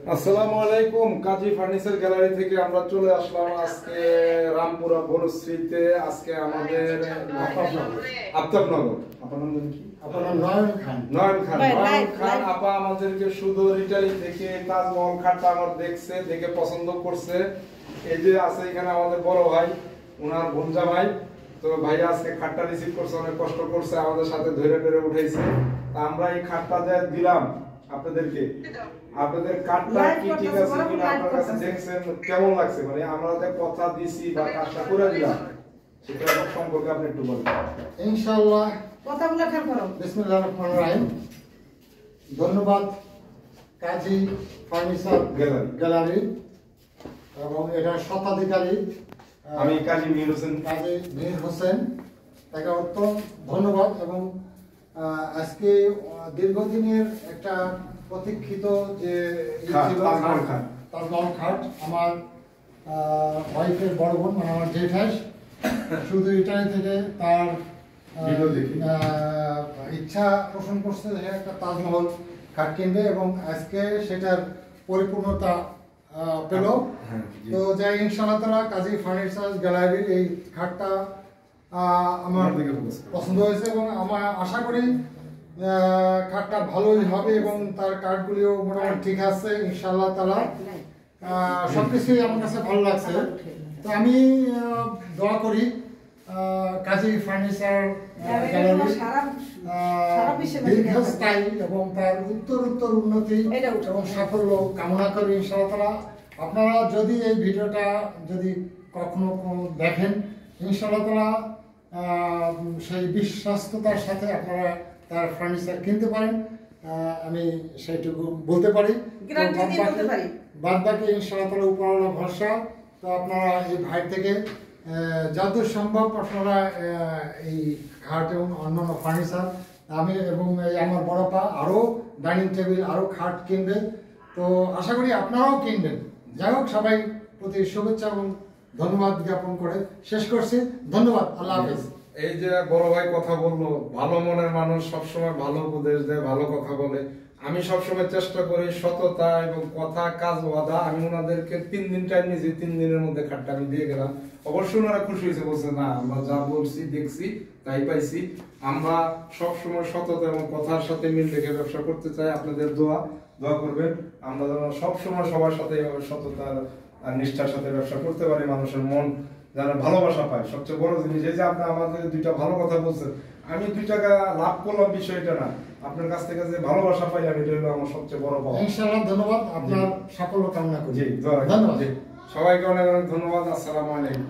আসসালামু আলাইকুম। কাজী furniture gallery থেকে আমরা চলে আসলাম আজকে রামপুরা বনশ্রীতে। আজকে আমাদের আফতাবনগর। আপনার নাম কি? আপনার নয়ন খান। নয়ন খান। নয়ন খান আপা আমাদেরকে শুধু ইটালি থেকে তাজমহল খাটটা আমার দেখছে, দেখে পছন্দ করছে। এই যে আছে এখানে আমাদের বড় ভাই, ওনার ভঞ্জা ভাই। তো ভাই আজকে খাটটা রিসিভ করছে, অনেক কষ্ট করছে, আমাদের সাথে ধরে ধরে উঠাইছে। তা আমরা এই খাটটা যে দিলাম আপনাদেরকে, আপনাদের কার্ডটা কি ঠিক আছে কিনা আপনার কাছে দেখছেন, কেমন লাগছে? মানে আমরা যে কথা দিছি বা কাজটা করে দিলাম সেটা সম্পর্কে আপনি একটু বলুন। ইনশাআল্লাহ কথাগুলো খেয়াল করো। বিসমিল্লাহির রহমানির রহিম। ধন্যবাদ কাজী ফার্নিচার গ্যালারি এবং এটার স্বত্বাধিকারী আমি কাজী মীর হোসেন। কাজী মীর হোসেন, তাকে অত্যন্ত ধন্যবাদ। এবং আজকে দীর্ঘদিনের একটা প্রতীক্ষিত যে তাজমহল খাট, আমার ওয়াইফের বড় বোন মানে আমার জেঠাস শুধু ইটালি থেকে তার ইচ্ছা পোষণ করছে যে একটা তাজমহল খাট কিনবে এবং আজকে সেটার পরিপূর্ণতা পেল। তো যাই ইনশাআল্লাহ তাআলা কাজী ফার্নিচার গ্যালারির এই খাটটা আমার পছন্দ হয়েছে এবং আমার আশা করি খাটটা ভালোই হবে এবং তার কাঠগুলিও মোটামুটি ঠিক আছে ইনশাআল্লাহ তাআলা। সবকিছুই আমার কাছে ভালো লাগছে। তো আমি দোয়া করি কাজী ফার্নিচার গ্যালারি দীর্ঘস্থায়ী এবং তার উত্তর উন্নতি এবং সাফল্য কামনা করি ইনশাআল্লাহ তাআলা। আপনারা যদি এই ভিডিওটা যদি কখনো দেখেন ইনশাআল্লাহ তাআলা সেই বিশ্বস্ততার সাথে আপনারা তার ফার্নিচার কিনতে পারেন, আমি সেইটুকু বলতে পারি। বাদ বাকি ইনশাআল্লাহ তাআলা উপরওয়ালা ভরসা। তো আপনারা এই ভাই থেকে যতদূর সম্ভব আপনারা এই খাট এবং অন্যান্য ফার্নিচার আমি এবং আমার বড়পা আরও ডাইনিং টেবিল আরও খাট কিনবে। তো আশা করি আপনারাও কিনবেন। যাই হোক, সবাই প্রতি শুভেচ্ছা এবং ধন্যবাদ জ্ঞাপন করে শেষ করছি। ধন্যবাদ, আল্লাহ হাফেজ। এই যে বড় ভাই কথা বললো, ভালো মনের মানুষ সবসময় ভালো উপদেশ দেয়, ভালো কথা বলে। আমি সবসময় চেষ্টা করি সততা এবং কথা কাজ ওয়াদা। আমি ওনাদেরকে 3 দিন টাইম নিয়েছি, 3 দিনের মধ্যে খাটটা আমি দিয়ে গেলাম। অবশ্যই ওনারা খুশি হয়েছে, বলছে না আমরা যা বলছি দেখছি তাই পাইছি। আমরা সবসময় সততা এবং কথার সাথে মিল রেখে ব্যবসা করতে চাই। আপনাদের দোয়া করবেন আমরা যেন সবসময় সবার সাথে সততার আর নিষ্ঠার সাথে ব্যবসা করতে পারি, মানুষের মন যারা ভালোবাসা পায়। সবচেয়ে বড় জিনিস এই যে আপনি আমাদের 2টা ভালো কথা বলছেন, আমি 2 টাকা লাভ করলাম বিষয়টা না, আপনার কাছ থেকে যে ভালোবাসা পাইলাম এটা হলো আমার সবচেয়ে বড় পাওয়া। ইনশাআল্লাহ ধন্যবাদ, আপনার সাফল্য কামনা করি। জি, ধন্যবাদ। সবাইকে অনেক অনেক ধন্যবাদ। আসসালামু আলাইকুম।